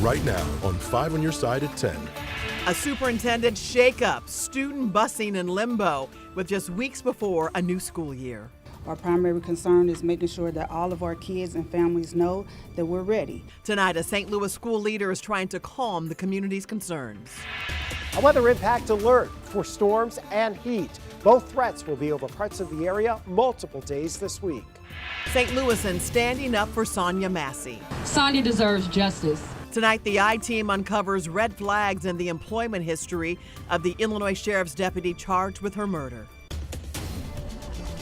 right now on 5 on Your Side at 10. A superintendent shakeup, student busing in limbo with just weeks before a new school year. Our primary concern is making sure that all of our kids and families know that we're ready. Tonight, a St. Louis school leader is trying to calm the community's concerns. A weather impact alert for storms and heat. Both threats will be over parts of the area multiple days this week. St. Louisans standing up for Sonya Massey. Sonya deserves justice. Tonight, the I-Team uncovers red flags in the employment history of the Illinois Sheriff's deputy charged with her murder.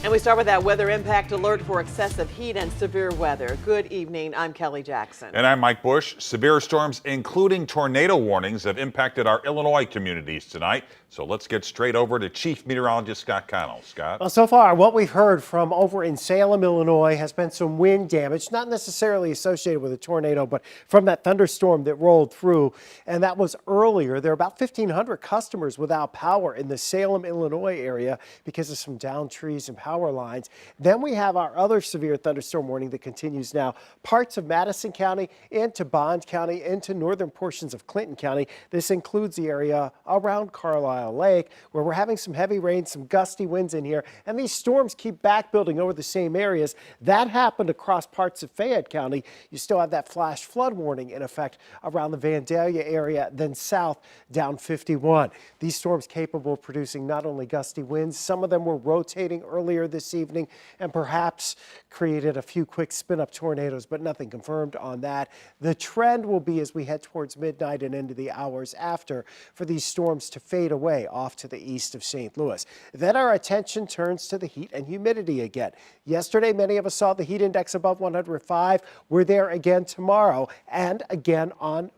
And we start with that weather impact alert for excessive heat and severe weather. Good evening, I'm Kelly Jackson. And I'm Mike Bush. Severe storms, including tornado warnings, have impacted our Illinois communities tonight. So let's get straight over to Chief Meteorologist Scott Connell. Scott? Well, so far, what we've heard from over in Salem, Illinois, has been some wind damage, not necessarily associated with a tornado, but from that thunderstorm that rolled through. And that was earlier. There are about 1,500 customers without power in the Salem, Illinois area because of some downed trees and power lines. Then we have our other severe thunderstorm warning that continues now. Parts of Madison County into Bond County into northern portions of Clinton County. This includes the area around Carlisle Lake, where we're having some heavy rain, some gusty winds in here, and these storms keep back building over the same areas. That happened across parts of Fayette County. You still have that flash flood warning in effect around the Vandalia area, then south down 51. These storms capable of producing not only gusty winds, some of them were rotating earlier this evening and perhaps created a few quick spin-up tornadoes, but nothing confirmed on that. The trend will be as we head towards midnight and into the hours after for these storms to fade away off to the east of St. Louis. Then our attention turns to the heat and humidity again. Yesterday, many of us saw the heat index above 105. We're there again tomorrow and again on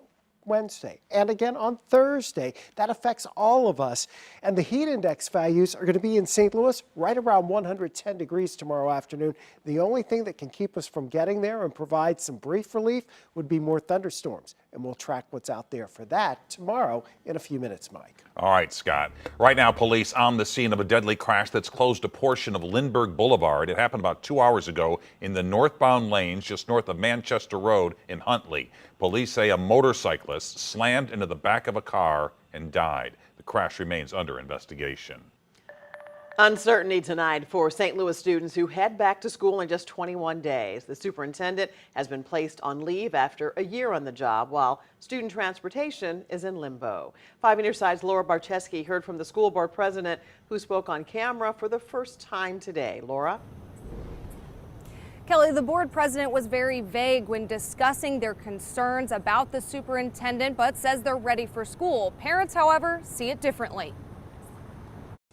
Wednesday and again on Thursday. That affects all of us. And the heat index values are going to be in St. Louis right around 110 degrees tomorrow afternoon. The only thing that can keep us from getting there and provide some brief relief would be more thunderstorms. And we'll track what's out there for that tomorrow in a few minutes, Mike. All right, Scott. Right now, police on the scene of a deadly crash that's closed a portion of Lindbergh Boulevard. It happened about 2 hours ago in the northbound lanes just north of Manchester Road in Huntley. Police say a motorcyclist slammed into the back of a car and died. The crash remains under investigation. Uncertainty tonight for St. Louis students who head back to school in just 21 days. The superintendent has been placed on leave after a year on the job, while student transportation is in limbo. 5 on Your Side's Laura Barcheski heard from the school board president, who spoke on camera for the first time today. Laura? Kelly, the board president was very vague when discussing their concerns about the superintendent, but says they're ready for school. Parents, however, see it differently.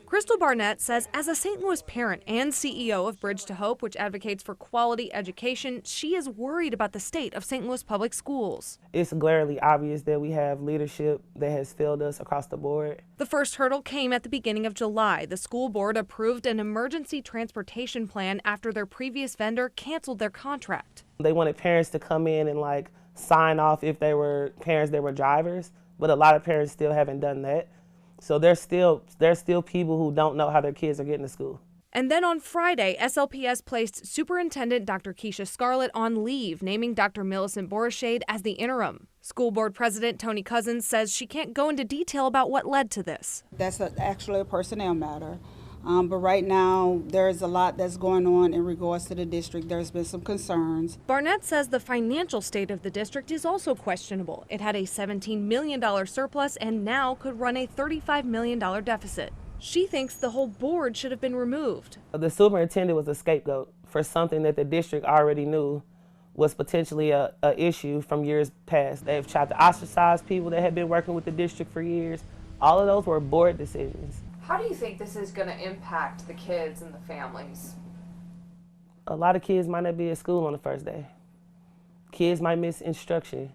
Crystal Barnett says as a St. Louis parent and CEO of Bridge to Hope, which advocates for quality education, she is worried about the state of St. Louis public schools. It's glaringly obvious that we have leadership that has failed us across the board. The first hurdle came at the beginning of July. The school board approved an emergency transportation plan after their previous vendor canceled their contract. They wanted parents to come in and sign off if they were parents that were drivers, but a lot of parents still haven't done that. So there's still people who don't know how their kids are getting to school. And then on Friday, SLPS placed Superintendent Dr. Keisha Scarlett on leave, naming Dr. Millicent Borishade as the interim. School board president Tony Cousins says she can't go into detail about what led to this. That's actually a personnel matter. But right now, there's a lot that's going on in regards to the district. There's been some concerns. Barnett says the financial state of the district is also questionable. It had a $17 million surplus and now could run a $35 million deficit. She thinks the whole board should have been removed. The superintendent was a scapegoat for something that the district already knew was potentially a issue from years past. They've tried to ostracize people that had been working with the district for years. All of those were board decisions. How do you think this is going to impact the kids and the families? A lot of kids might not be at school on the first day. Kids might miss instruction.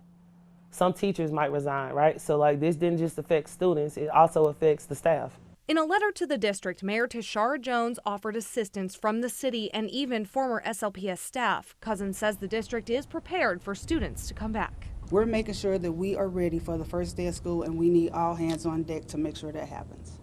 Some teachers might resign, right? So this didn't just affect students, it also affects the staff. In a letter to the district, Mayor Tashara Jones offered assistance from the city and even former SLPS staff. Cousins says the district is prepared for students to come back. We're making sure that we are ready for the first day of school, and we need all hands on deck to make sure that happens.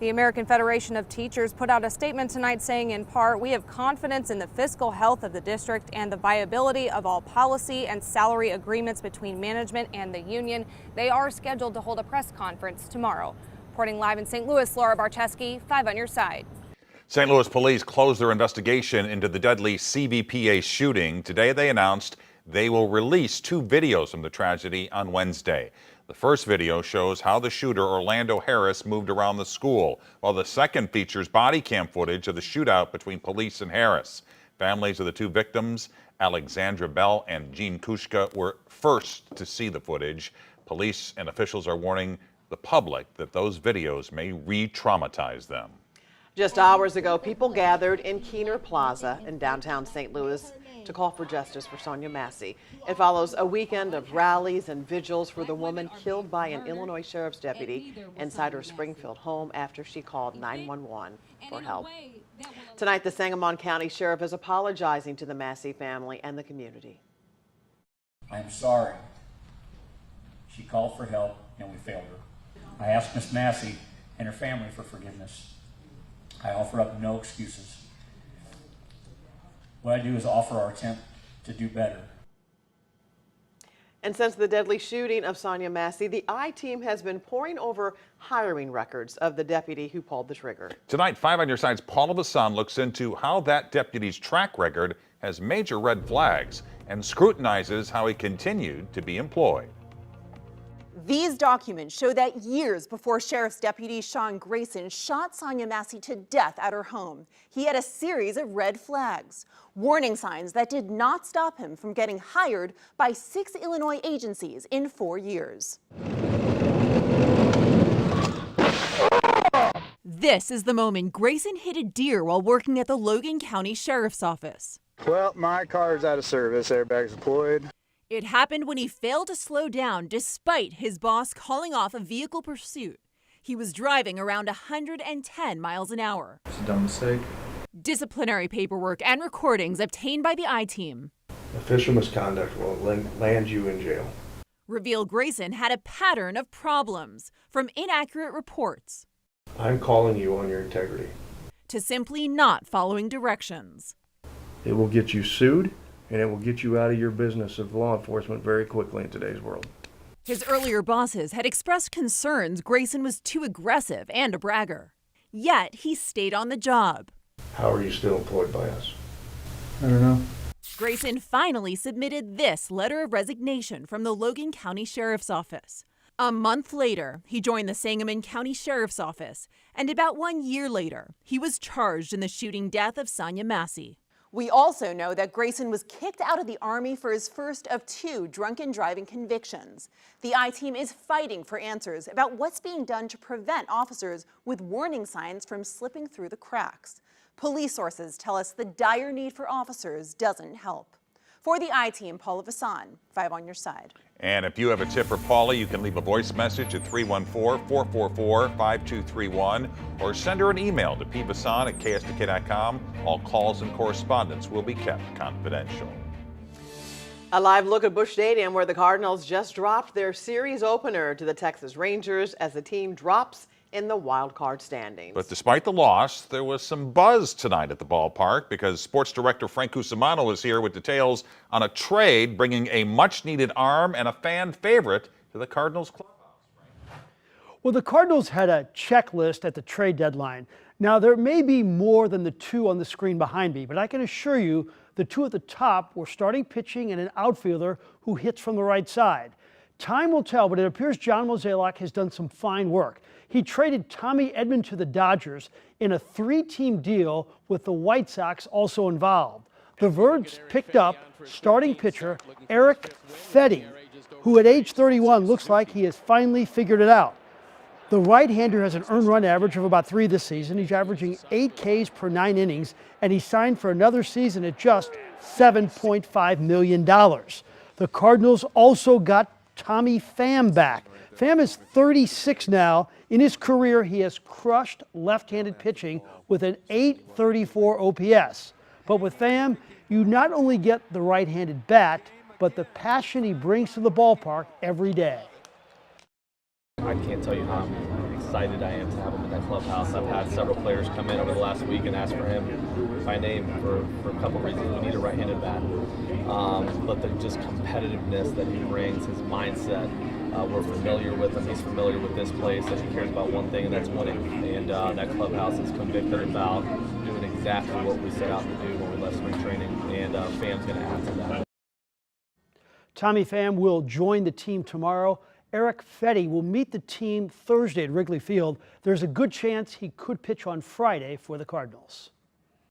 The American Federation of Teachers put out a statement tonight saying, in part, we have confidence in the fiscal health of the district and the viability of all policy and salary agreements between management and the union. They are scheduled to hold a press conference tomorrow. Reporting live in St. Louis, Laura Barcheski, 5 on your side. St. Louis police closed their investigation into the deadly CVPA shooting. Today they announced they will release 2 videos from the tragedy on Wednesday. The first video shows how the shooter, Orlando Harris, moved around the school, while the second features body cam footage of the shootout between police and Harris. Families of the 2 victims, Alexandra Bell and Jean Kushka, were first to see the footage. Police and officials are warning the public that those videos may re-traumatize them. Just hours ago, people gathered in Keener Plaza in downtown St. Louis to call for justice for Sonya Massey. It follows a weekend of rallies and vigils for the woman killed by an Illinois sheriff's deputy inside her Springfield home after she called 911 for help. Tonight, the Sangamon County Sheriff is apologizing to the Massey family and the community. I'm sorry. She called for help and we failed her. I asked Miss Massey and her family for forgiveness. I offer up no excuses. What I do is offer our attempt to do better. And since the deadly shooting of Sonya Massey, the I-Team has been poring over hiring records of the deputy who pulled the trigger. Tonight, 5 on your side's Paula Vassan looks into how that deputy's track record has major red flags and scrutinizes how he continued to be employed. These documents show that years before Sheriff's Deputy Sean Grayson shot Sonya Massey to death at her home, he had a series of red flags, warning signs that did not stop him from getting hired by 6 Illinois agencies in 4 years. This is the moment Grayson hit a deer while working at the Logan County Sheriff's Office. Well, my car's out of service, airbags deployed. It happened when he failed to slow down despite his boss calling off a vehicle pursuit. He was driving around 110 miles an hour. It's a dumb mistake. Disciplinary paperwork and recordings obtained by the I-Team Official misconduct will land you in jail. reveal Grayson had a pattern of problems, from inaccurate reports I'm calling you on your integrity. to simply not following directions. It will get you sued, and it will get you out of your business of law enforcement very quickly in today's world. His earlier bosses had expressed concerns Grayson was too aggressive and a bragger. Yet he stayed on the job. How are you still employed by us? I don't know. Grayson finally submitted this letter of resignation from the Logan County Sheriff's Office. A month later, he joined the Sangamon County Sheriff's Office, and about 1 year later, he was charged in the shooting death of Sonya Massey. We also know that Grayson was kicked out of the Army for his first of 2 drunken driving convictions. The I-Team is fighting for answers about what's being done to prevent officers with warning signs from slipping through the cracks. Police sources tell us the dire need for officers doesn't help. For the I-Team, Paula Vassan, 5 on your side. And if you have a tip for Paula, you can leave a voice message at 314-444-5231 or send her an email to pvasan@ksdk.com. All calls and correspondence will be kept confidential. A live look at Busch Stadium, where the Cardinals just dropped their series opener to the Texas Rangers as the team drops in the wild card standings. But despite the loss, there was some buzz tonight at the ballpark because sports director Frank Cusimano is here with details on a trade bringing a much-needed arm and a fan favorite to the Cardinals clubhouse. Well, the Cardinals had a checklist at the trade deadline. Now, there may be more than the 2 on the screen behind me, but I can assure you the 2 at the top were starting pitching and an outfielder who hits from the right side. Time will tell, but it appears John Mozeliak has done some fine work. He traded Tommy Edman to the Dodgers in a 3-team deal with the White Sox also involved. The Verds picked up starting pitcher Eric Fetty, who at age 31 looks like he has finally figured it out. The right-hander has an earned run average of about 3 this season. He's averaging 8 Ks per 9 innings, and he signed for another season at just $7.5 million. The Cardinals also got Tommy Pham back. Pham is 36 now. In his career, he has crushed left-handed pitching with an .834 OPS. But with Pham, you not only get the right-handed bat, but the passion he brings to the ballpark every day. I can't tell you how I'm excited I am to have him in that clubhouse. I've had several players come in over the last week and ask for him by name for a couple reasons. We need a right-handed bat, but the just competitiveness that he brings, his mindset. We're familiar with him. He's familiar with this place, and he cares about one thing, and that's winning. And that clubhouse is convicted about doing exactly what we set out to do when we left spring training, and Fam's going to add to that. Tommy Pham will join the team tomorrow. Eric Fetty will meet the team Thursday at Wrigley Field. There's a good chance he could pitch on Friday for the Cardinals.